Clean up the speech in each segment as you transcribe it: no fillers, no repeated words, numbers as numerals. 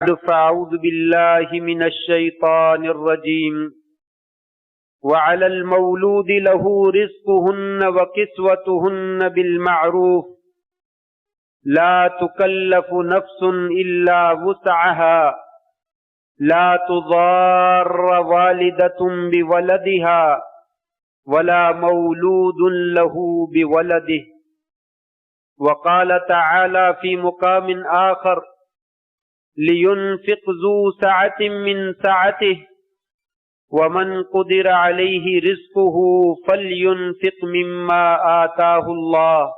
فأعوذ بالله من الشيطان الرجيم وعلى المولود له رزقهن وكسوتهن بالمعروف لا تكلف نفس إلا وسعها لا تضار والدة بولدها ولا مولود له بولده وقال تعالى في مقام آخر لينفق ذو سعة من سعته ومن قدر عليه رزقه فلينفق مما آتاه الله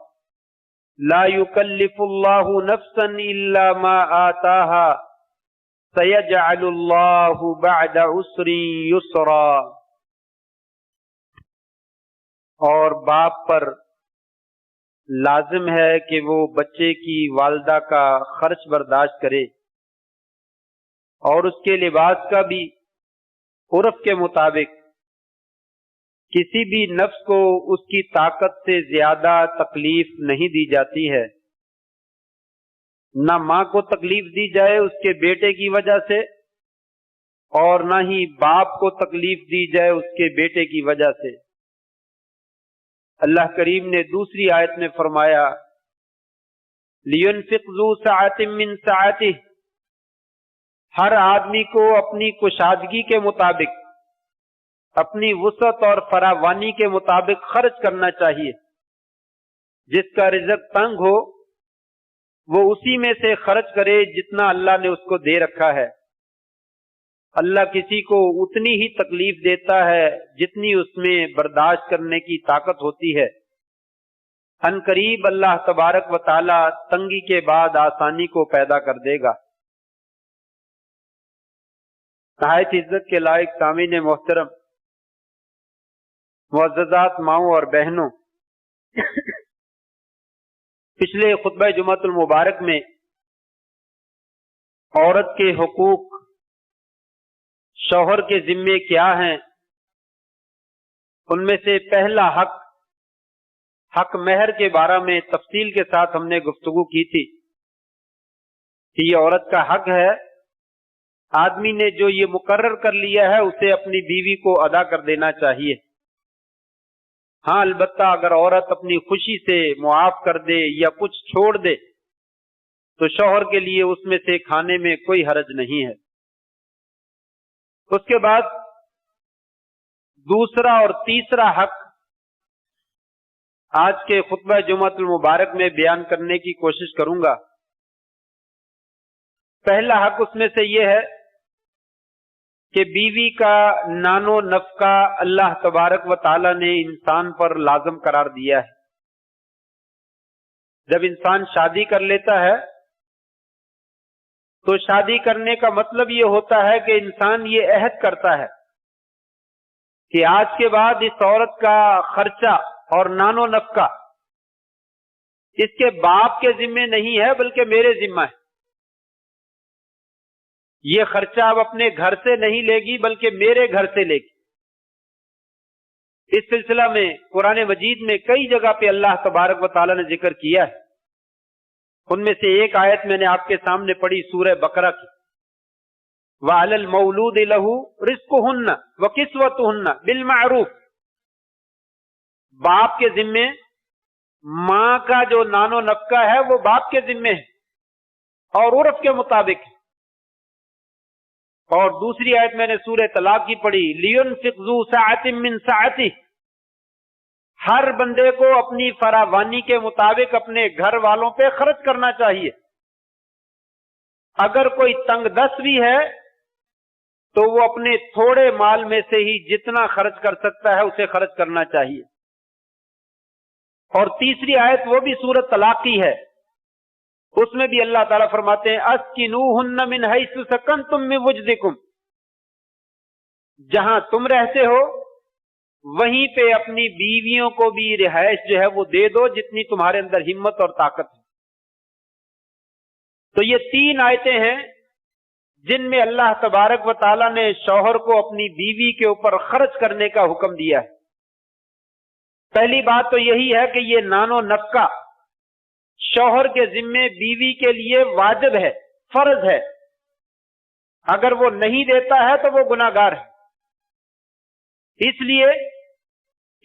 لا يكلف الله نفسا إلا ما آتاها سيجعل الله بعد عسر يسرا۔ اور باپ پر لازم ہے کہ وہ بچے کی والدہ کا خرچ برداشت کرے اور اس کے لباس کا بھی عرف کے مطابق، کسی بھی نفس کو اس کی طاقت سے زیادہ تکلیف نہیں دی جاتی ہے، نہ ماں کو تکلیف دی جائے اس کے بیٹے کی وجہ سے اور نہ ہی باپ کو تکلیف دی جائے اس کے بیٹے کی وجہ سے۔ اللہ کریم نے دوسری آیت میں فرمایا لِيُنْفِقْ ذُو سَعَةٍ مِّن سَعَتِهِ، ہر آدمی کو اپنی کشادگی کے مطابق، اپنی وسعت اور فراوانی کے مطابق خرچ کرنا چاہیے۔ جس کا رزق تنگ ہو وہ اسی میں سے خرچ کرے جتنا اللہ نے اس کو دے رکھا ہے۔ اللہ کسی کو اتنی ہی تکلیف دیتا ہے جتنی اس میں برداشت کرنے کی طاقت ہوتی ہے۔ ان قریب اللہ تبارک و تعالی تنگی کے بعد آسانی کو پیدا کر دے گا۔ نہایت عزت کے لائق سامعین محترم، معززات ماؤں اور بہنوں، پچھلے خطبہ جمعۃ المبارک میں عورت کے حقوق، شوہر کے ذمے کیا ہیں، ان میں سے پہلا حق مہر کے بارے میں تفصیل کے ساتھ ہم نے گفتگو کی تھی کہ یہ عورت کا حق ہے، آدمی نے جو یہ مقرر کر لیا ہے اسے اپنی بیوی کو ادا کر دینا چاہیے۔ ہاں البتہ اگر عورت اپنی خوشی سے معاف کر دے یا کچھ چھوڑ دے تو شوہر کے لیے اس میں سے کھانے میں کوئی حرج نہیں ہے۔ اس کے بعد دوسرا اور تیسرا حق آج کے خطبہ جمعۃ المبارک میں بیان کرنے کی کوشش کروں گا۔ پہلا حق اس میں سے یہ ہے کہ بیوی کا نان و نفقہ اللہ تبارک و تعالی نے انسان پر لازم قرار دیا ہے۔ جب انسان شادی کر لیتا ہے تو شادی کرنے کا مطلب یہ ہوتا ہے کہ انسان یہ عہد کرتا ہے کہ آج کے بعد اس عورت کا خرچہ اور نان و نفقہ اس کے باپ کے ذمے نہیں ہے بلکہ میرے ذمہ ہے۔ یہ خرچہ اب اپنے گھر سے نہیں لے گی بلکہ میرے گھر سے لے گی۔ اس سلسلہ میں قرآن مجید میں کئی جگہ پہ اللہ تبارک و تعالی نے ذکر کیا ہے۔ ان میں سے ایک آیت میں نے آپ کے سامنے پڑھی سورہ بقرہ کی، وَعَلَى الْمَوْلُودِ لَهُ رِزْقُهُنَّ وَكِسْوَتُهُنَّ بِالْمَعْرُوفِ، باپ کے ذمے ماں کا جو نان و نفقہ ہے وہ باپ کے ذمے ہے اور عرف کے مطابق ہے۔ اور دوسری آیت میں نے سورہ طلاق کی پڑھی لِيُنْفِقْ ذُو سَعَةٍ مِّن سَعَتِهِ، ہر بندے کو اپنی فراوانی کے مطابق اپنے گھر والوں پہ خرچ کرنا چاہیے۔ اگر کوئی تنگ دست بھی ہے تو وہ اپنے تھوڑے مال میں سے ہی جتنا خرچ کر سکتا ہے اسے خرچ کرنا چاہیے۔ اور تیسری آیت وہ بھی سورۃ طلاق کی ہے، اس میں بھی اللہ تعالیٰ فرماتے ہیں اسکنوہن من حیث سکنتم من وجدکم، جہاں تم رہتے ہو وہیں پہ اپنی بیویوں کو بھی رہائش جو ہے وہ دے دو جتنی تمہارے اندر ہمت اور طاقت ہے۔ تو یہ تین آیتیں ہیں جن میں اللہ تبارک و تعالیٰ نے شوہر کو اپنی بیوی کے اوپر خرچ کرنے کا حکم دیا ہے۔ پہلی بات تو یہی ہے کہ یہ نان و نفقہ شوہر کے ذمے بیوی کے لیے واجب ہے، فرض ہے، اگر وہ نہیں دیتا ہے تو وہ گناہگار ہے۔ اس لیے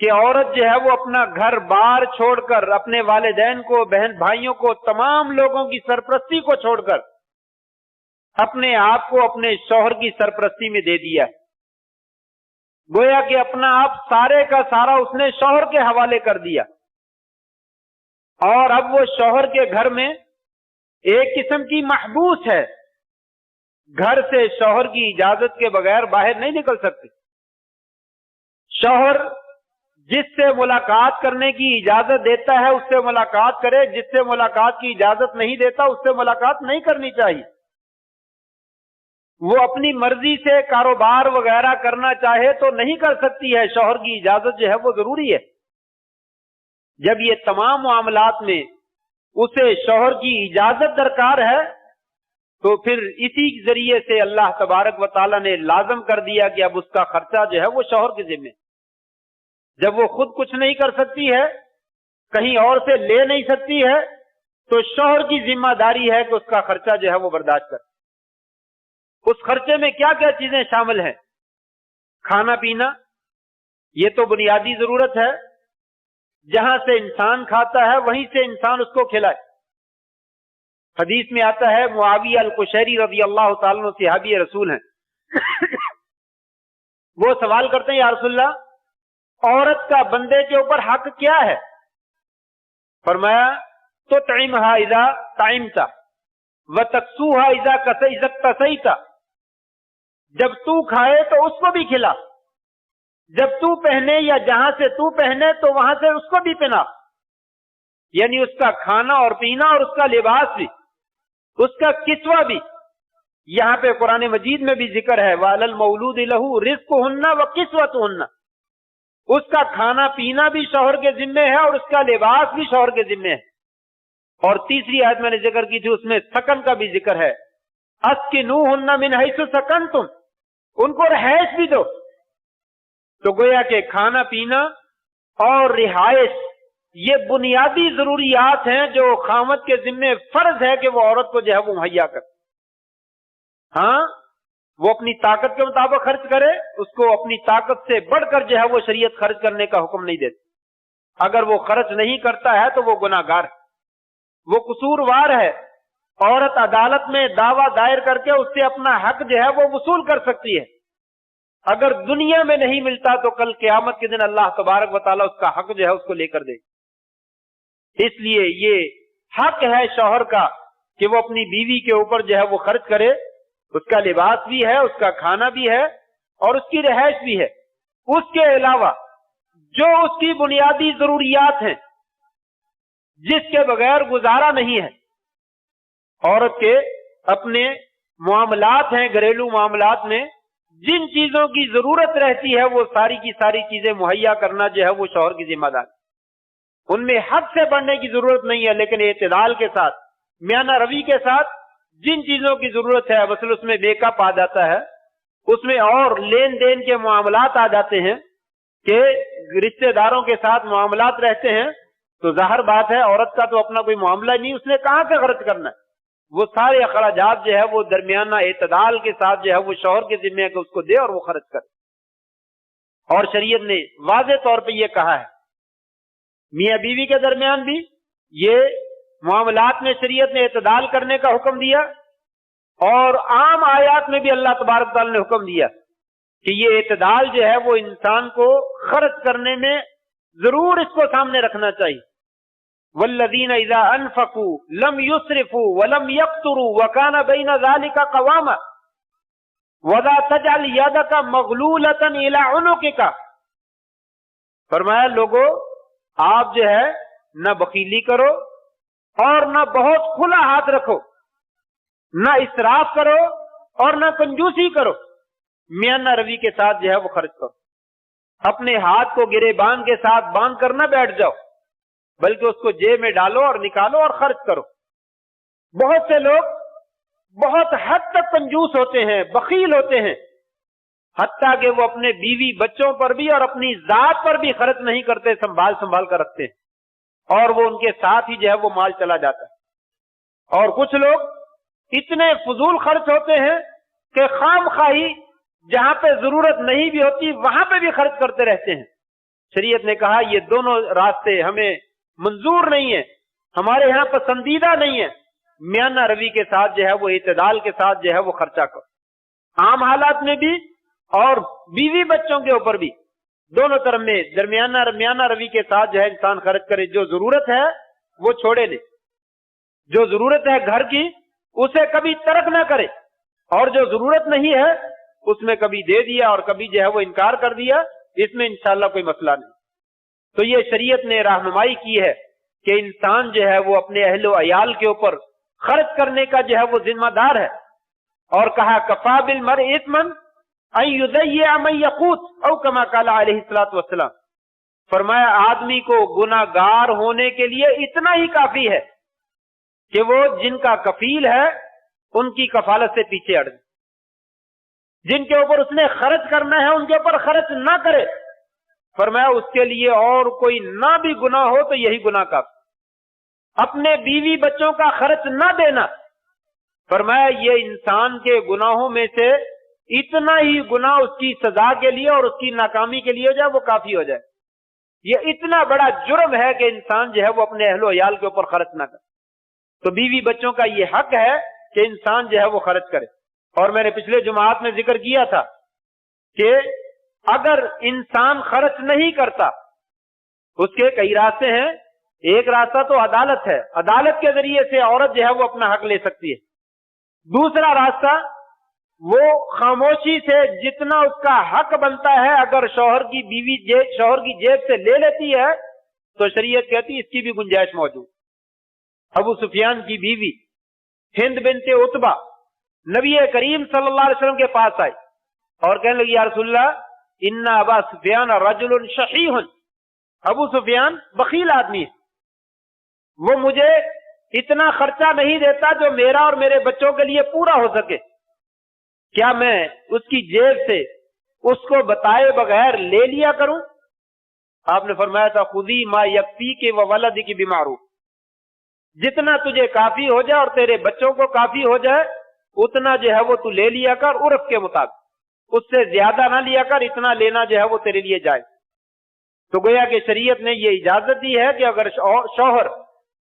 کہ عورت جو ہے وہ اپنا گھر بار چھوڑ کر، اپنے والدین کو، بہن بھائیوں کو، تمام لوگوں کی سرپرستی کو چھوڑ کر اپنے آپ کو اپنے شوہر کی سرپرستی میں دے دیا ہے۔ گویا کہ اپنا آپ سارے کا سارا اس نے شوہر کے حوالے کر دیا، اور اب وہ شوہر کے گھر میں ایک قسم کی محبوس ہے، گھر سے شوہر کی اجازت کے بغیر باہر نہیں نکل سکتے۔ شوہر جس سے ملاقات کرنے کی اجازت دیتا ہے اس سے ملاقات کرے، جس سے ملاقات کی اجازت نہیں دیتا اس سے ملاقات نہیں کرنی چاہیے۔ وہ اپنی مرضی سے کاروبار وغیرہ کرنا چاہے تو نہیں کر سکتی ہے، شوہر کی اجازت جو ہے وہ ضروری ہے۔ جب یہ تمام معاملات میں اسے شوہر کی اجازت درکار ہے تو پھر اسی ذریعے سے اللہ تبارک و تعالیٰ نے لازم کر دیا کہ اب اس کا خرچہ جو ہے وہ شوہر کے ذمہ۔ جب وہ خود کچھ نہیں کر سکتی ہے، کہیں اور سے لے نہیں سکتی ہے، تو شوہر کی ذمہ داری ہے کہ اس کا خرچہ جو ہے وہ برداشت کرے۔ اس خرچے میں کیا کیا چیزیں شامل ہیں؟ کھانا پینا، یہ تو بنیادی ضرورت ہے، جہاں سے انسان کھاتا ہے وہیں سے انسان اس کو کھلائے۔ حدیث میں آتا ہے، معاویہ القشیری رضی اللہ تعالیٰ عنہ صحابی رسول ہیں، وہ سوال کرتے ہیں یا رسول اللہ، عورت کا بندے کے اوپر حق کیا ہے؟ فرمایا تطعمها اذا طعمت وتکسوها اذا اکتسیت، جب تو کھائے تو اس کو بھی کھلا، جب تو پہنے یا جہاں سے تو پہنے تو وہاں سے اس کو بھی پہنا، یعنی اس کا کھانا اور پینا اور اس کا لباس بھی، اس کا کسوہ بھی۔ یہاں پہ قرآن مجید میں بھی ذکر ہے وَعَلَى الْمَوْلُودِ لَهُ رِزْقُهُنَّ وَكِسْوَتُهُنَّ، اس کا کھانا پینا بھی شوہر کے ذمے ہے اور اس کا لباس بھی شوہر کے ذمے ہے۔ اور تیسری آیت میں نے ذکر کی تھی، اس میں سکن کا بھی ذکر ہے، اسکنوہن من حیث سکنتم، ان کو رہائش بھی دو۔ تو گویا کہ کھانا پینا اور رہائش یہ بنیادی ضروریات ہیں جو خاوند کے ذمے فرض ہے کہ وہ عورت کو جو ہے وہ مہیا کر۔ ہاں وہ اپنی طاقت کے مطابق خرچ کرے، اس کو اپنی طاقت سے بڑھ کر جو ہے وہ شریعت خرچ کرنے کا حکم نہیں دیتی۔ اگر وہ خرچ نہیں کرتا ہے تو وہ گناہگار ہے، وہ قصوروار ہے۔ عورت عدالت میں دعویٰ دائر کر کے اس سے اپنا حق جو ہے وہ وصول کر سکتی ہے۔ اگر دنیا میں نہیں ملتا تو کل قیامت کے دن اللہ تبارک و تعالیٰ اس کا حق جو ہے اس کو لے کر دے۔ اس لیے یہ حق ہے شوہر کا کہ وہ اپنی بیوی کے اوپر جو ہے وہ خرچ کرے، اس کا لباس بھی ہے، اس کا کھانا بھی ہے اور اس کی رہائش بھی ہے۔ اس کے علاوہ جو اس کی بنیادی ضروریات ہیں جس کے بغیر گزارا نہیں ہے، عورت کے اپنے معاملات ہیں، گھریلو معاملات میں جن چیزوں کی ضرورت رہتی ہے وہ ساری کی ساری چیزیں مہیا کرنا جو ہے وہ شوہر کی ذمہ داری۔ ان میں حد سے بڑھنے کی ضرورت نہیں ہے، لیکن اعتدال کے ساتھ، میانہ روی کے ساتھ جن چیزوں کی ضرورت ہے، مثلا اس میں میک اپ آ جاتا ہے، اس میں اور لین دین کے معاملات آ جاتے ہیں کہ رشتہ داروں کے ساتھ معاملات رہتے ہیں، تو ظاہر بات ہے عورت کا تو اپنا کوئی معاملہ نہیں، اس نے کہاں سے خرچ کرنا ہے؟ وہ سارے اخراجات جو ہے وہ درمیانہ اعتدال کے ساتھ جو ہے وہ شوہر کے ذمہ ہے کہ اس کو دے اور وہ خرچ کرے۔ اور شریعت نے واضح طور پہ یہ کہا ہے، میاں بیوی کے درمیان بھی یہ معاملات میں شریعت نے اعتدال کرنے کا حکم دیا، اور عام آیات میں بھی اللہ تبارک تعالیٰ نے حکم دیا کہ یہ اعتدال جو ہے وہ انسان کو خرچ کرنے میں ضرور اس کو سامنے رکھنا چاہیے۔ والذین اذا انفقوا لم یسرفوا ولم یقتروا وکان بین ذلک قواما ولا تجعل یدک مغلولۃ الی عنقک، فرمایا لوگو آپ جو ہے نہ بخیلی کرو اور نہ بہت کھلا ہاتھ رکھو، نہ اسراف کرو اور نہ کنجوسی کرو، میانہ روی کے ساتھ جو ہے وہ خرچ کرو۔ اپنے ہاتھ کو گرے باندھ کے ساتھ باندھ کر نہ بیٹھ جاؤ، بلکہ اس کو جیب میں ڈالو اور نکالو اور خرچ کرو۔ بہت سے لوگ بہت حد تک کنجوس ہوتے ہیں، بخیل ہوتے ہیں، حتیٰ کہ وہ اپنے بیوی بچوں پر بھی اور اپنی ذات پر بھی خرچ نہیں کرتے، سنبھال سنبھال کر رکھتے ہیں، اور وہ ان کے ساتھ ہی جو ہے وہ مال چلا جاتا ہے۔ اور کچھ لوگ اتنے فضول خرچ ہوتے ہیں کہ خام خواہی جہاں پہ ضرورت نہیں بھی ہوتی وہاں پہ بھی خرچ کرتے رہتے ہیں. شریعت نے کہا یہ دونوں راستے ہمیں منظور نہیں ہیں، ہمارے یہاں پسندیدہ نہیں ہیں. میانہ روی کے ساتھ جو ہے وہ اعتدال کے ساتھ جو ہے وہ خرچہ کرو، عام حالات میں بھی اور بیوی بچوں کے اوپر بھی، دونوں طرف میں درمیانہ روی کے ساتھ جو ہے انسان خرچ کرے. جو ضرورت ہے وہ چھوڑے نہیں، جو ضرورت ہے گھر کی اسے کبھی ترک نہ کرے، اور جو ضرورت نہیں ہے اس میں کبھی دے دیا اور کبھی جو ہے وہ انکار کر دیا، اس میں انشاءاللہ کوئی مسئلہ نہیں. تو یہ شریعت نے رہنمائی کی ہے کہ انسان جو ہے وہ اپنے اہل و عیال کے اوپر خرچ کرنے کا جو ہے وہ ذمہ دار ہے. اور کہا کفا بالمرء اثما ان یضیع من یقوت او کما قال علیہ الصلوۃ والسلام. فرمایا آدمی کو گناہ گار ہونے کے لیے اتنا ہی کافی ہے کہ وہ جن کا کفیل ہے ان کی کفالت سے پیچھے ہٹ جائے، جن کے اوپر اس نے خرچ کرنا ہے ان کے اوپر خرچ نہ کرے. فرمایا اس کے لیے اور کوئی نہ بھی گناہ ہو تو یہی گناہ کافی. اپنے بیوی بچوں کا خرچ نہ دینا، فرمایا یہ انسان کے گناہوں میں سے اتنا ہی گناہ اس کی سزا کے لیے اور اس کی ناکامی کے لیے ہو جائے وہ کافی ہو جائے. یہ اتنا بڑا جرم ہے کہ انسان جو ہے وہ اپنے اہل و عیال کے اوپر خرچ نہ کرے. تو بیوی بچوں کا یہ حق ہے کہ انسان جو ہے وہ خرچ کرے. اور میں نے پچھلے جمعات میں ذکر کیا تھا کہ اگر انسان خرچ نہیں کرتا اس کے کئی راستے ہیں. ایک راستہ تو عدالت ہے، عدالت کے ذریعے سے عورت جو ہے وہ اپنا حق لے سکتی ہے. دوسرا راستہ وہ خاموشی سے جتنا اس کا حق بنتا ہے اگر شوہر کی جیب سے لے لیتی ہے تو شریعت کہتی اس کی بھی گنجائش موجود. ابو سفیان کی بیوی ہند بنت عتبہ نبی کریم صلی اللہ علیہ وسلم کے پاس آئی اور کہنے لگی یا رسول اللہ ان ابا سفیان رجل شحیح، ابو سفیان بخیل آدمی ہے، وہ مجھے اتنا خرچہ نہیں دیتا جو میرا اور میرے بچوں کے لیے پورا ہو سکے، کیا میں اس کی جیب سے اس کو بتائے بغیر لے لیا کروں؟ آپ نے فرمایا تھا خذی ما یکفیک وولدک بمعروف، جتنا تجھے کافی ہو جائے اور تیرے بچوں کو کافی ہو جائے اتنا جو ہے وہ تو لے لیا کر عرف کے مطابق، اس سے زیادہ نہ لیا کر، اتنا لینا جو ہے وہ تیرے لیے جائز. تو گویا کہ شریعت نے یہ اجازت دی ہے کہ اگر شوہر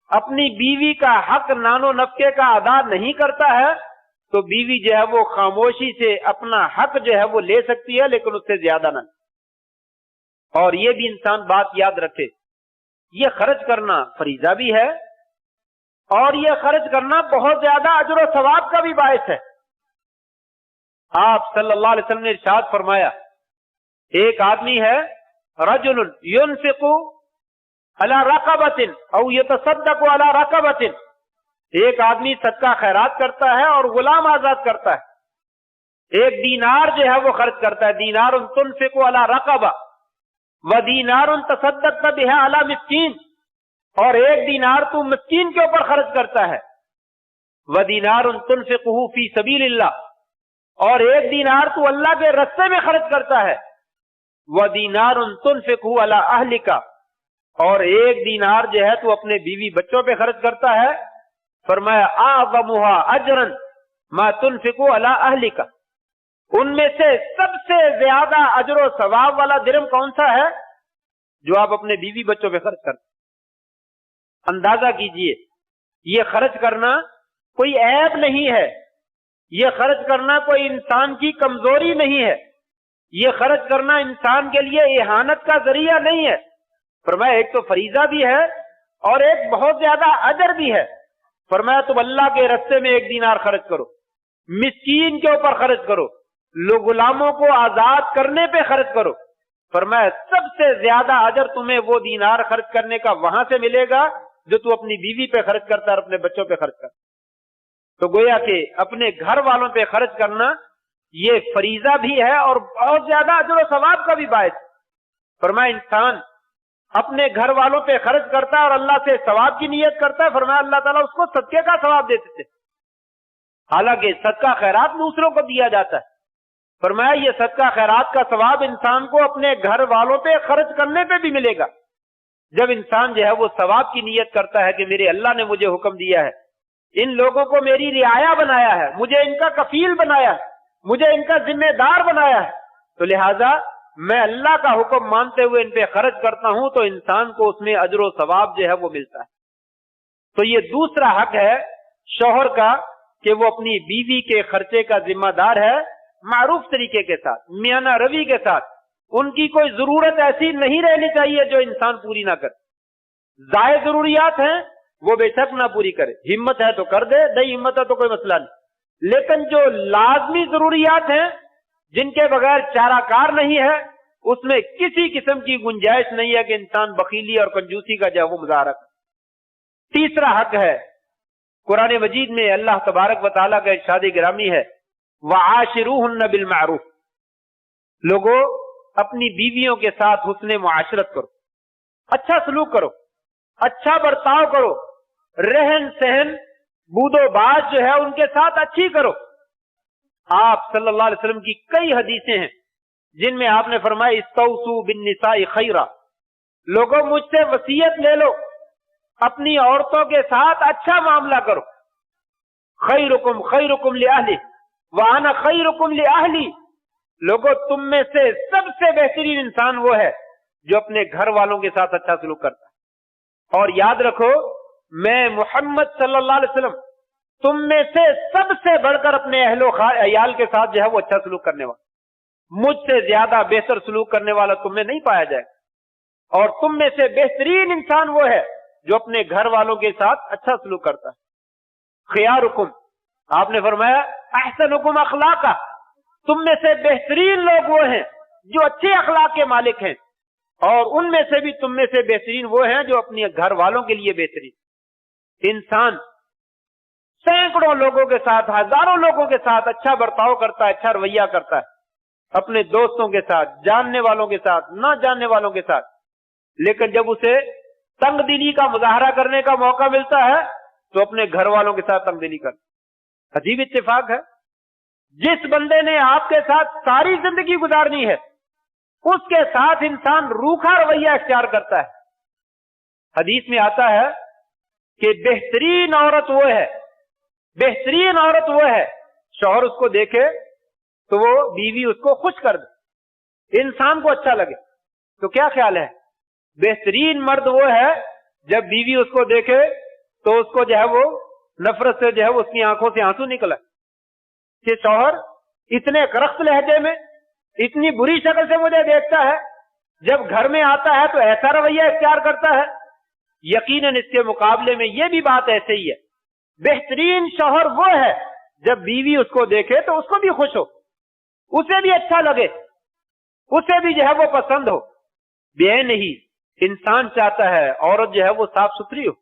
اپنی بیوی کا حق نان و نفقے کا ادا نہیں کرتا ہے تو بیوی جو ہے وہ خاموشی سے اپنا حق جو ہے وہ لے سکتی ہے لیکن اس سے زیادہ نہ. اور یہ بھی انسان بات یاد رکھے، یہ خرچ کرنا فریضہ بھی ہے اور یہ خرچ کرنا بہت زیادہ اجر و ثواب کا بھی باعث ہے. آپ صلی اللہ علیہ وسلم نے ارشاد فرمایا ایک آدمی ہے رجل ينفق على رقبۃ او يتصدق على رقبۃ، ایک آدمی صدقہ خیرات کرتا ہے اور غلام آزاد کرتا ہے. ایک دینار جو ہے وہ خرچ کرتا ہے، دینار تنفق على رقبہ ودینار تصدقت بها على مسکین، اور ایک دینار تو مسکین کے اوپر خرچ کرتا ہے. ودینار تنفقه فی سبیل اللہ، اور ایک دینار تو اللہ کے راستے میں خرچ کرتا ہے. ودینار تنفقه علی اہلک، اور ایک دینار جو ہے تو اپنے بیوی بچوں پہ خرچ کرتا ہے. فرمایا اعظمها اجرا ما تنفق علی اہلک، ان میں سے سب سے زیادہ اجر و ثواب والا درہم کون سا ہے؟ جو آپ اپنے بیوی بچوں پہ خرچ کرتے. اندازہ کیجئے یہ خرچ کرنا کوئی عیب نہیں ہے، یہ خرچ کرنا کوئی انسان کی کمزوری نہیں ہے، یہ خرچ کرنا انسان کے لیے اہانت کا ذریعہ نہیں ہے. فرمایا ایک تو فریضہ بھی ہے اور ایک بہت زیادہ اجر بھی ہے. فرمایا تم اللہ کے راستے میں ایک دینار خرچ کرو، مسکین کے اوپر خرچ کرو، غلاموں کو آزاد کرنے پہ خرچ کرو. فرمایا سب سے زیادہ اجر تمہیں وہ دینار خرچ کرنے کا وہاں سے ملے گا جو تو اپنی بیوی پہ خرچ کرتا ہے اور اپنے بچوں پہ خرچ کرتا. تو گویا کہ اپنے گھر والوں پہ خرچ کرنا یہ فریضہ بھی ہے اور بہت زیادہ اجر و ثواب کا بھی باعث. فرمایا انسان اپنے گھر والوں پہ خرچ کرتا ہے اور اللہ سے ثواب کی نیت کرتا ہے، فرمایا اللہ تعالیٰ اس کو صدقے کا ثواب دیتے تھے. حالانکہ صدقہ خیرات دوسروں کو دیا جاتا ہے. فرمایا یہ صدقہ خیرات کا ثواب انسان کو اپنے گھر والوں پہ خرچ کرنے پہ بھی ملے گا. جب انسان جو ہے وہ ثواب کی نیت کرتا ہے کہ میرے اللہ نے مجھے حکم دیا ہے، ان لوگوں کو میری رعایا بنایا ہے، مجھے ان کا کفیل بنایا ہے، مجھے ان کا ذمہ دار بنایا ہے، تو لہذا میں اللہ کا حکم مانتے ہوئے ان پہ خرچ کرتا ہوں، تو انسان کو اس میں اجر و ثواب جو ہے وہ ملتا ہے۔ تو یہ دوسرا حق ہے شوہر کا کہ وہ اپنی بیوی کے خرچے کا ذمہ دار ہے، معروف طریقے کے ساتھ، میانہ روی کے ساتھ۔ ان کی کوئی ضرورت ایسی نہیں رہنی چاہیے جو انسان پوری نہ کرے۔ زائد ضروریات ہیں وہ بے شک نہ پوری کرے، ہمت ہے تو کر دے، نہیں ہمت ہے تو کوئی مسئلہ نہیں، لیکن جو لازمی ضروریات ہیں جن کے بغیر چارہ کار نہیں ہے، اس میں کسی قسم کی گنجائش نہیں ہے کہ انسان بخیلی اور کنجوسی کا جو ہے وہ مظاہرہ کرے۔ تیسرا حق ہے، قرآن مجید میں اللہ تبارک و تعالیٰ کا ارشاد گرامی ہے، وَعَاشِرُوهُنَّ بِالْمَعْرُوفِ، لوگوں اپنی بیویوں کے ساتھ حسن معاشرت کرو، اچھا سلوک کرو، اچھا برتاؤ کرو، رہن سہن بود و باش جو ہے ان کے ساتھ اچھی کرو۔ آپ صلی اللہ علیہ وسلم کی کئی حدیثیں ہیں جن میں آپ نے فرمایا استوصوا بالنساء خیرا، لوگوں مجھ سے وصیت لے لو، اپنی عورتوں کے ساتھ اچھا معاملہ کرو۔ خیرکم خیرکم لأہلہ وانا خیرکم لأہلی، لوگوں تم میں سے سب سے بہترین انسان وہ ہے جو اپنے گھر والوں کے ساتھ اچھا سلوک کرتا ہے، اور یاد رکھو میں محمد صلی اللہ علیہ وسلم تم میں سے سب سے بڑھ کر اپنے اہل و عیال کے ساتھ جو ہے وہ اچھا سلوک کرنے والا، مجھ سے زیادہ بہتر سلوک کرنے والا تم میں نہیں پایا جائے، اور تم میں سے بہترین انسان وہ ہے جو اپنے گھر والوں کے ساتھ اچھا سلوک کرتا ہے۔ خیارکم، آپ نے فرمایا احسنکم اخلاقا، تم میں سے بہترین لوگ وہ ہیں جو اچھے اخلاق کے مالک ہیں، اور ان میں سے بھی تم میں سے بہترین وہ ہیں جو اپنے گھر والوں کے لیے بہترین۔ انسان سینکڑوں لوگوں کے ساتھ، ہزاروں لوگوں کے ساتھ اچھا برتاؤ کرتا ہے، اچھا رویہ کرتا ہے، اپنے دوستوں کے ساتھ، جاننے والوں کے ساتھ، نہ جاننے والوں کے ساتھ، لیکن جب اسے تنگ دلی کا مظاہرہ کرنے کا موقع ملتا ہے تو اپنے گھر والوں کے ساتھ تنگ دلی کرتا۔ عجیب اتفاق ہے، جس بندے نے آپ کے ساتھ ساری زندگی گزارنی ہے اس کے ساتھ انسان روکھا رویہ اختیار کرتا ہے۔ حدیث میں آتا ہے کہ بہترین عورت وہ ہے، بہترین عورت وہ ہے، شوہر اس کو دیکھے تو وہ بیوی اس کو خوش کر دے، انسان کو اچھا لگے۔ تو کیا خیال ہے، بہترین مرد وہ ہے جب بیوی اس کو دیکھے تو اس کو جو ہے وہ نفرت سے جو ہے وہ اس کی آنکھوں سے آنسو نکلا کہ شوہر اتنے کرخت لہجے میں اتنی بری شکل سے مجھے دیکھتا ہے، جب گھر میں آتا ہے تو ایسا رویہ اختیار کرتا ہے۔ یقیناً اس کے مقابلے میں یہ بھی بات ایسے ہی ہے، بہترین شوہر وہ ہے جب بیوی اس کو دیکھے تو اس کو بھی خوش ہو، اسے بھی اچھا لگے، اسے بھی جو ہے وہ پسند ہو۔ بے نہیں، انسان چاہتا ہے عورت جو ہے وہ صاف ستھری ہو،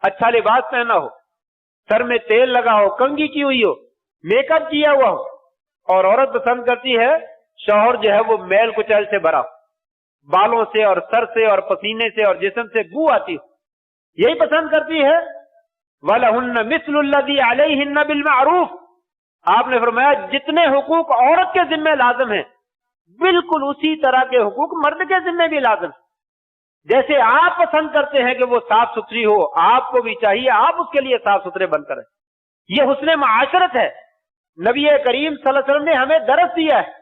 اچھا لباس پہنا ہو، سر میں تیل لگا ہو، کنگھی کی ہوئی ہو، میک اپ کیا ہوا ہو، اور عورت پسند کرتی ہے شوہر جو ہے وہ میل کچیل سے بھرا ہو، بالوں سے اور سر سے اور پسینے سے اور جسم سے بو آتی ہو، یہی پسند کرتی ہے۔ وَلَهُنَّ مِثْلُ الَّذِي عَلَيْهِنَّ بِالْمَعْرُوفِ، آپ نے فرمایا جتنے حقوق عورت کے ذمہ لازم ہیں بالکل اسی طرح کے حقوق مرد کے ذمہ بھی لازم ہیں۔ جیسے آپ پسند کرتے ہیں کہ وہ صاف ستھری ہو، آپ کو بھی چاہیے آپ اس کے لیے صاف ستھرے بن کر رہیں۔ یہ حسن معاشرت ہے۔ نبی کریم صلی اللہ علیہ وسلم نے ہمیں درس دیا ہے،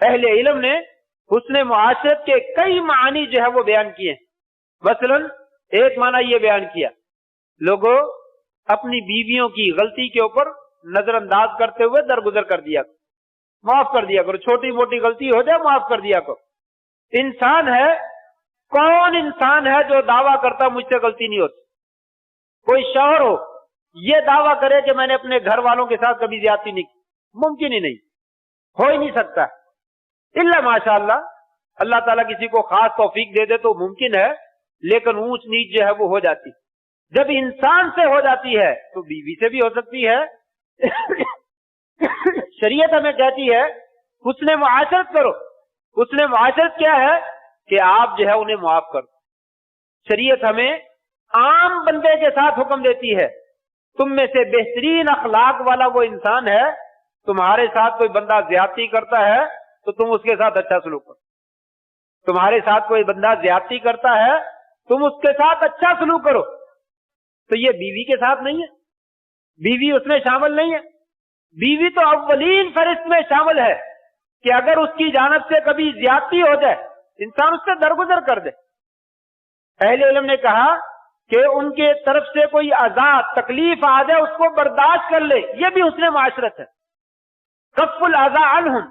اہل علم نے حسن معاشرت کے کئی معانی جو ہے وہ بیان کیے ہیں۔ مثلا ایک معنی یہ بیان کیا، لوگوں اپنی بیویوں کی غلطی کے اوپر نظر انداز کرتے ہوئے درگزر کر دیا کرو، معاف کر دیا کرو، چھوٹی موٹی غلطی ہو جائے معاف کر دیا کرو۔ انسان ہے، کون انسان ہے جو دعویٰ کرتا مجھ سے غلطی نہیں ہوتی؟ کوئی شوہر ہو یہ دعویٰ کرے کہ میں نے اپنے گھر والوں کے ساتھ کبھی زیادتی نہیں کی، ممکن ہی نہیں، ہو ہی نہیں سکتا، الا ماشاء اللہ، اللہ تعالیٰ کسی کو خاص توفیق دے دے تو ممکن ہے، لیکن اونچ نیچ جو ہے وہ ہو جاتی۔ جب انسان سے ہو جاتی ہے تو بیوی سے بھی ہو سکتی ہے۔ شریعت ہمیں کہتی ہے حسن معاشرت کرو۔ حسن معاشرت کیا ہے کہ آپ جو ہے انہیں معاف کرو۔ شریعت ہمیں عام بندے کے ساتھ حکم دیتی ہے، تم میں سے بہترین اخلاق والا وہ انسان ہے، تمہارے ساتھ کوئی بندہ زیادتی کرتا ہے تو تم اس کے ساتھ اچھا سلوک کرو، تمہارے ساتھ کوئی بندہ زیادتی کرتا ہے تم اس کے ساتھ اچھا سلوک کرو۔ تو یہ بیوی کے ساتھ نہیں ہے، بیوی اس میں شامل نہیں ہے۔ بیوی تو اولین فہرست میں شامل ہے کہ اگر اس کی جانب سے کبھی زیادتی ہو جائے انسان اس سے درگزر کر دے. اہل علم نے کہا کہ ان کے طرف سے کوئی آزاد تکلیف آ جائے اس کو برداشت کر لے, یہ بھی حسن معاشرت ہے. کف الاذى عنہم,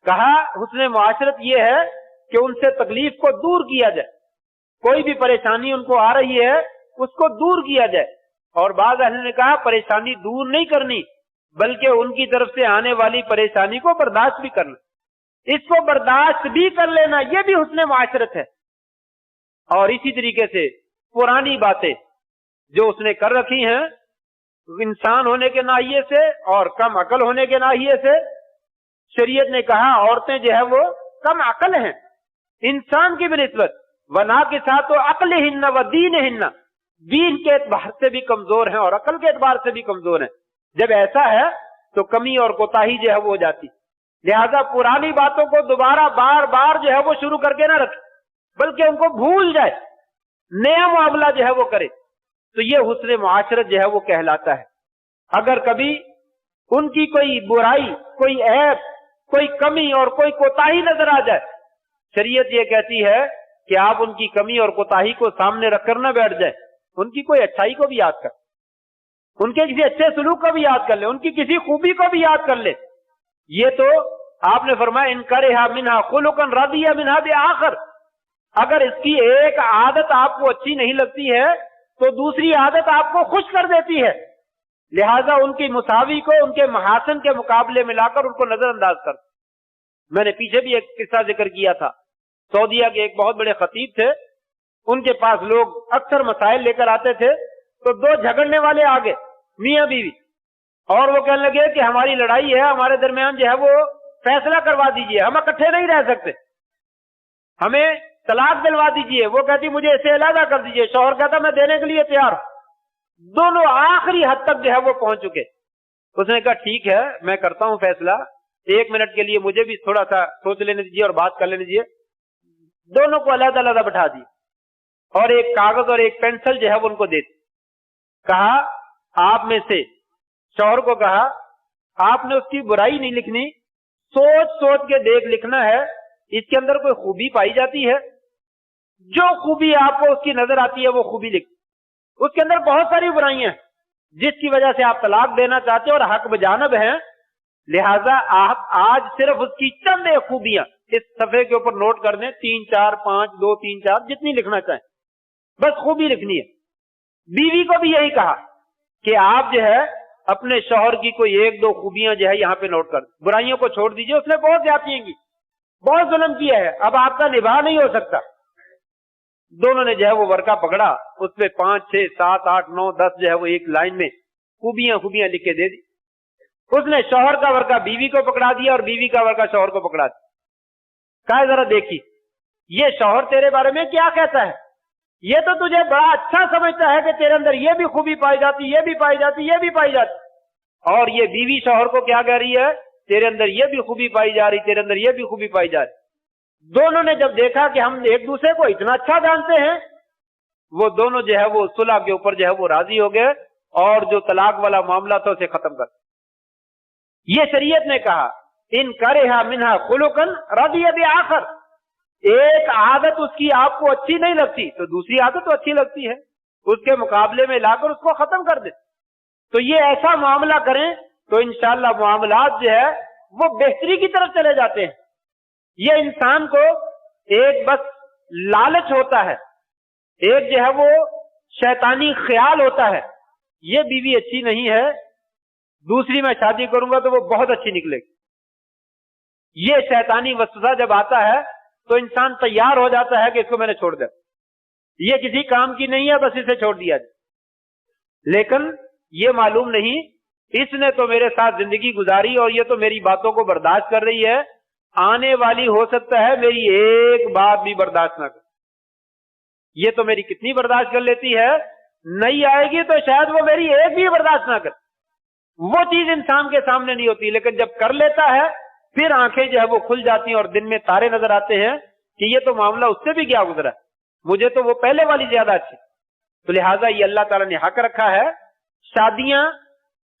کہا حسن معاشرت یہ ہے کہ ان سے تکلیف کو دور کیا جائے, کوئی بھی پریشانی ان کو آ رہی ہے اس کو دور کیا جائے. اور بعض اہل نے کہا پریشانی دور نہیں کرنی بلکہ ان کی طرف سے آنے والی پریشانی کو برداشت بھی کرنا, اس کو برداشت بھی کر لینا, یہ بھی حسن معاشرت ہے. اور اسی طریقے سے پرانی باتیں جو اس نے کر رکھی ہیں انسان ہونے کے ناحیے سے اور کم عقل ہونے کے ناحیے سے, شریعت نے کہا عورتیں جو ہے وہ کم عقل ہیں انسان کی بنسبت, ونا کے ساتھ و عقل ہن و دین ہن, دین کے اعتبار سے بھی کمزور ہیں اور عقل کے اعتبار سے بھی کمزور ہیں. جب ایسا ہے تو کمی اور کوتاہی جو ہے وہ ہو جاتی. لہذا پرانی باتوں کو دوبارہ بار بار جو ہے وہ شروع کر کے نہ رکھے بلکہ ان کو بھول جائے, نیا معاملہ جو ہے وہ کرے. تو یہ حسن معاشرت جو ہے وہ کہلاتا ہے. اگر کبھی ان کی کوئی برائی, کوئی عیب, کوئی کمی اور کوئی کوتاہی نظر آ جائے, شریعت یہ کہتی ہے کہ آپ ان کی کمی اور کوتاہی کو سامنے رکھ کر نہ بیٹھ جائیں, ان کی کوئی اچھائی کو بھی یاد کر, ان کے کسی اچھے سلوک کو بھی یاد کر لیں, ان کی کسی خوبی کو بھی یاد کر لیں. یہ تو آپ نے فرمایا ان کرہا منہا خلقا رضی منہا بآخر, اگر اس کی ایک عادت آپ کو اچھی نہیں لگتی ہے تو دوسری عادت آپ کو خوش کر دیتی ہے. لہذا ان کی مساوی کو ان کے محاسن کے مقابلے میں لا کر ان کو نظر انداز کر. میں نے پیچھے بھی ایک قصہ ذکر کیا تھا, سعودیہ کے ایک بہت بڑے خطیب تھے, ان کے پاس لوگ اکثر مسائل لے کر آتے تھے تو دو جھگڑنے والے آگے میاں بیوی, اور وہ کہنے لگے کہ ہماری لڑائی ہے, ہمارے درمیان جو ہے وہ فیصلہ کروا دیجئے, ہم اکٹھے نہیں رہ سکتے, ہمیں طلاق دلوا دیجئے. وہ کہتی مجھے اسے علیحدہ کر دیجئے, شوہر کہتا میں دینے کے لیے تیار ہوں. دونوں آخری حد تک جو ہے وہ پہنچ چکے. اس نے کہا ٹھیک ہے میں کرتا ہوں فیصلہ, 1 منٹ کے لیے مجھے بھی تھوڑا سا سوچ لینے دیجیے اور بات کر لینے دیجیے. دونوں کو علیحدہ علیحدہ بٹھا دی اور ایک کاغذ اور ایک پینسل جو ہے وہ ان کو دے دی. کہا آپ میں سے, شوہر کو کہا آپ نے اس کی برائی نہیں لکھنی, سوچ سوچ کے دیکھ لکھنا ہے, اس کے اندر کوئی خوبی پائی جاتی ہے, جو خوبی آپ کو اس کی نظر آتی ہے وہ خوبی لکھ. اس کے اندر بہت ساری برائیاں ہیں جس کی وجہ سے آپ طلاق دینا چاہتے اور حق بجانب ہیں, لہذا آپ آج صرف اس کی چند خوبیاں اس صفحے کے اوپر نوٹ کر دیں, 3 4 5 2 3 4 جتنی لکھنا چاہیں, بس خوبی لکھنی ہے. بیوی کو بھی یہی کہا کہ آپ جو ہے اپنے شوہر کی کوئی 1 2 خوبیاں جو ہے یہاں پہ نوٹ کر دیں, برائیوں کو چھوڑ دیجئے, اس نے بہت زیادتیاں کی, بہت ظلم کیا ہے, اب آپ کا نباہ نہیں ہو سکتا. دونوں نے جو ہے وہ ورقہ پکڑا, اس پہ 5 6 7 8 9 10 جو ہے وہ ایک لائن میں خوبیاں لکھ کے دے دی. اس نے شوہر کا ورقہ بیوی کو پکڑا دیا اور بیوی کا ورقہ شوہر کو پکڑا دیا. کہا ذرا دیکھی یہ شوہر تیرے بارے میں کیا کہتا ہے, یہ تو تجھے بڑا اچھا سمجھتا ہے کہ تیرے اندر یہ بھی خوبی پائی جاتی, یہ بھی پائی جاتی, یہ بھی پائی جاتی, اور یہ بیوی شوہر کو کیا کہہ رہی ہے, تیرے اندر یہ بھی خوبی پائی جا رہی, تیرے اندر یہ بھی خوبی پائی جا رہی. دونوں نے جب دیکھا کہ ہم ایک دوسرے کو اتنا اچھا جانتے ہیں, وہ دونوں جو ہے وہ صلح کے اوپر جو ہے وہ راضی ہو گئے اور جو طلاق والا معاملہ تھا اسے ختم کر. یہ شریعت نے کہا ان کرہا منہا خلقا رضی بآخر, ایک عادت اس کی آپ کو اچھی نہیں لگتی تو دوسری عادت تو اچھی لگتی ہے, اس کے مقابلے میں لا کر اس کو ختم کر دیں. تو یہ ایسا معاملہ کریں تو انشاءاللہ معاملات جو ہے وہ بہتری کی طرف چلے جاتے ہیں. یہ انسان کو ایک بس لالچ ہوتا ہے, ایک جو ہے وہ شیطانی خیال ہوتا ہے, یہ بیوی اچھی نہیں ہے, دوسری میں شادی کروں گا تو وہ بہت اچھی نکلے گی. یہ شیطانی وسوسہ جب آتا ہے تو انسان تیار ہو جاتا ہے کہ اس کو میں نے چھوڑ دیا, یہ کسی کام کی نہیں ہے, بس اسے چھوڑ دیا جائے. لیکن یہ معلوم نہیں اس نے تو میرے ساتھ زندگی گزاری اور یہ تو میری باتوں کو برداشت کر رہی ہے, آنے والی ہو سکتا ہے میری ایک بات بھی برداشت نہ کر. یہ تو میری کتنی برداشت کر لیتی ہے, نہیں آئے گی تو شاید وہ میری ایک بھی برداشت نہ کر. وہ چیز انسان کے سامنے نہیں ہوتی, لیکن جب کر لیتا ہے پھر آنکھیں جو ہے وہ کھل جاتی ہیں اور دن میں تارے نظر آتے ہیں کہ یہ تو معاملہ اس سے بھی کیا گزرا, مجھے تو وہ پہلے والی زیادہ اچھی. تو لہٰذا یہ اللہ تعالیٰ نے حق رکھا ہے, شادیاں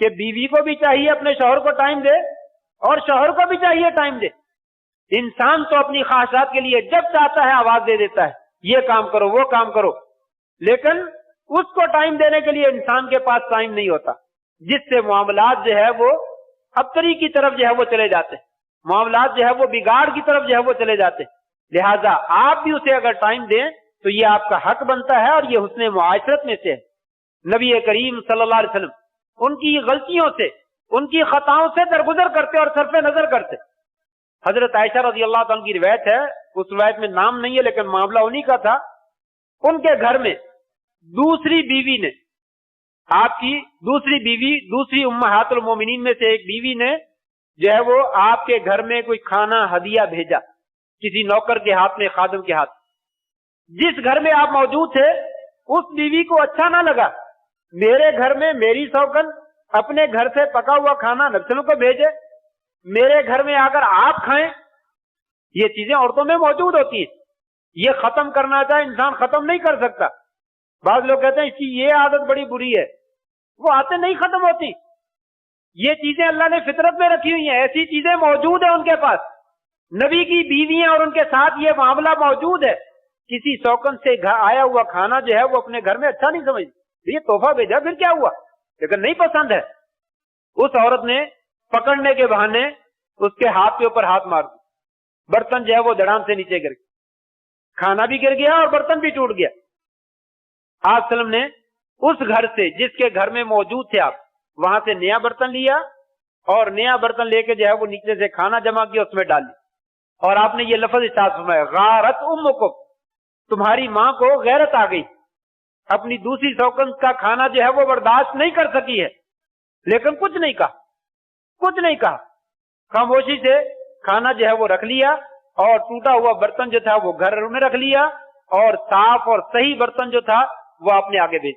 کہ بیوی کو بھی چاہیے اپنے شوہر کو ٹائم دے اور شوہر کو بھی چاہیے ٹائم دے. انسان تو اپنی خواہشات کے لیے جب چاہتا ہے آواز دے دیتا ہے, یہ کام کرو وہ کام کرو, لیکن اس کو ٹائم دینے کے لیے انسان کے پاس ٹائم نہیں ہوتا, جس سے معاملات جو ہے وہ ابتری کی طرف جو ہے وہ چلے جاتے ہیں, معاملات جو ہے وہ بگاڑ کی طرف جو ہے وہ چلے جاتے ہیں. لہذا آپ بھی اسے اگر ٹائم دیں تو یہ آپ کا حق بنتا ہے اور یہ حسن معاشرت میں سے ہے. نبی کریم صلی اللہ علیہ وسلم ان کی غلطیوں سے, ان کی خطاؤں سے درگزر کرتے اور صرف نظر کرتے. حضرت عائشہ رضی اللہ تعالیٰ کی روایت ہے, اس روایت میں نام نہیں ہے لیکن معاملہ انہی کا تھا. ان کے گھر میں دوسری بیوی نے, آپ کی دوسری بیوی, دوسری امہات المومنین میں سے ایک بیوی نے جو ہے وہ آپ کے گھر میں کوئی کھانا ہدیہ بھیجا, کسی نوکر کے ہاتھ میں, خادم کے ہاتھ. جس گھر میں آپ موجود تھے اس بیوی کو اچھا نہ لگا, میرے گھر میں میری سوکن اپنے گھر سے پکا ہوا کھانا نفسوں کو بھیجے, میرے گھر میں آ کر آپ کھائیں. یہ چیزیں عورتوں میں موجود ہوتی ہیں, یہ ختم کرنا چاہے انسان ختم نہیں کر سکتا. بعض لوگ کہتے ہیں اس کی یہ عادت بڑی بری ہے, وہ عادتیں نہیں ختم ہوتی. یہ چیزیں اللہ نے فطرت میں رکھی ہوئی ہیں, ایسی چیزیں موجود ہیں ان کے پاس. نبی کی بیویاں اور ان کے ساتھ یہ معاملہ موجود ہے. کسی سوکن سے آیا ہوا کھانا جو ہے وہ اپنے گھر میں اچھا نہیں سمجھتی, یہ تحفہ بھیجا پھر کیا ہوا, لیکن نہیں پسند ہے. اس عورت نے پکڑنے کے بہانے اس کے ہاتھ کے اوپر ہاتھ مار دیا, برتن جو ہے وہ دڑام سے نیچے گر گیا, کھانا بھی گر گیا اور برتن بھی ٹوٹ گیا. آپ صلی اللہ علیہ وسلم نے اس گھر سے, جس کے گھر میں موجود تھے آپ, وہاں سے نیا برتن لیا اور نیا برتن لے کے جو ہے وہ نیچے سے کھانا جمع کیا, اس میں ڈال دیا. اور آپ نے یہ لفظ ارشاد فرمایا, غارت امکم, تمہاری ماں کو غیرت آ گئی, اپنی دوسری سوکن کا کھانا جو ہے وہ برداشت نہیں کر سکی ہے, لیکن کچھ نہیں کہا, کچھ نہیں کہا. خاموشی سے کھانا جو ہے وہ رکھ لیا اور ٹوٹا ہوا برتن جو تھا وہ گھر میں رکھ لیا اور صاف اور صحیح برتن جو تھا وہ اپنے آگے بھیج,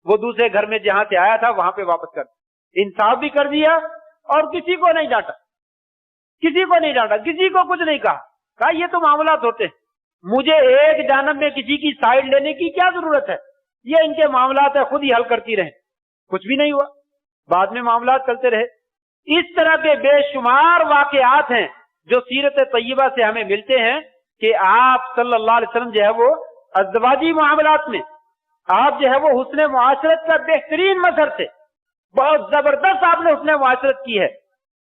وہ دوسرے گھر میں جہاں سے آیا تھا وہاں پہ واپس کر. انصاف بھی کر دیا اور کسی کو نہیں ڈانٹا, کسی کو نہیں ڈانٹا, کسی کو کچھ نہیں کہا. کہا یہ تو معاملات ہوتے ہیں, مجھے ایک جانب میں کسی کی سائڈ لینے کی کیا ضرورت ہے, یہ ان کے معاملات ہے, خود ہی حل کرتی رہیں. کچھ بھی نہیں ہوا, بعد میں معاملات چلتے رہے. اس طرح کے بے شمار واقعات ہیں جو سیرت طیبہ سے ہمیں ملتے ہیں کہ آپ صلی اللہ علیہ وسلم جو ہے وہ ازدواجی معاملات میں آپ جو ہے وہ حسن معاشرت کا بہترین مظہر تھے. بہت زبردست آپ نے حسن معاشرت کی ہے.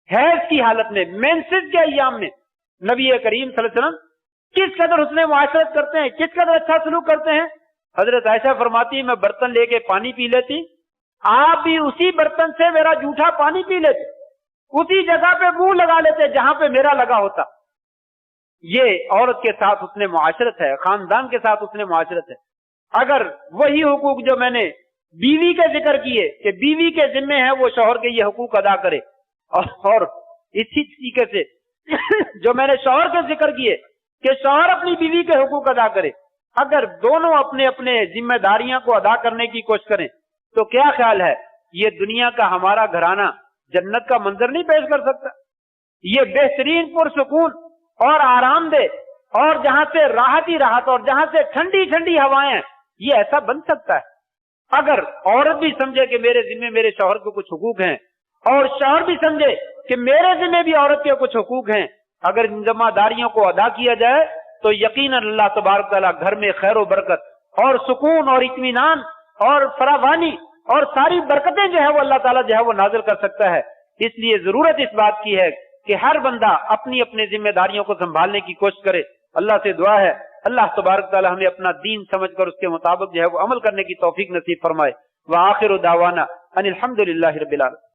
حیض کی حالت میں, مینسز کے ایام میں نبی کریم صلی اللہ علیہ وسلم کس قدر حسن معاشرت کرتے ہیں, کس قدر اچھا سلوک کرتے ہیں. حضرت عائشہ فرماتی ہے, میں برتن لے کے پانی پی لیتی, آپ بھی اسی برتن سے میرا جھوٹا پانی پی لیتے, اسی جگہ پہ منہ لگا لیتے جہاں پہ میرا لگا ہوتا. یہ عورت کے ساتھ حسن معاشرت ہے, خاندان کے ساتھ حسن معاشرت ہے. اگر وہی حقوق جو میں نے بیوی کے ذکر کیے کہ بیوی کے ذمے ہے وہ شوہر کے یہ حقوق ادا کرے, اور اسی طریقے سے جو میں نے شوہر کے ذکر کیے کہ شوہر اپنی بیوی کے حقوق ادا کرے, اگر دونوں اپنے اپنے ذمہ داریاں کو ادا کرنے کی کوشش کریں تو کیا خیال ہے یہ دنیا کا ہمارا گھرانہ جنت کا منظر نہیں پیش کر سکتا. یہ بہترین پرسکون اور آرام دہ اور جہاں سے راحت ہی راحت اور جہاں سے ٹھنڈی ٹھنڈی ہوائیں, یہ ایسا بن سکتا ہے اگر عورت بھی سمجھے کہ میرے ذمہ میرے شوہر کو کچھ حقوق ہیں اور شوہر بھی سمجھے کہ میرے ذمہ بھی عورت کے کچھ حقوق ہیں. اگر ان ذمہ داریوں کو ادا کیا جائے تو یقیناً اللہ تبارک تعالیٰ گھر میں خیر و برکت اور سکون اور اطمینان اور فراوانی اور ساری برکتیں جو ہے وہ اللہ تعالیٰ جو ہے وہ نازل کر سکتا ہے. اس لیے ضرورت اس بات کی ہے کہ ہر بندہ اپنی اپنی ذمہ داریوں کو سنبھالنے کی کوشش کرے. اللہ سے دعا ہے اللہ تبارک تعالیٰ ہمیں اپنا دین سمجھ کر اس کے مطابق جو ہے وہ عمل کرنے کی توفیق نصیب فرمائے. وآخر دعوانا ان الحمد للہ رب العالمین.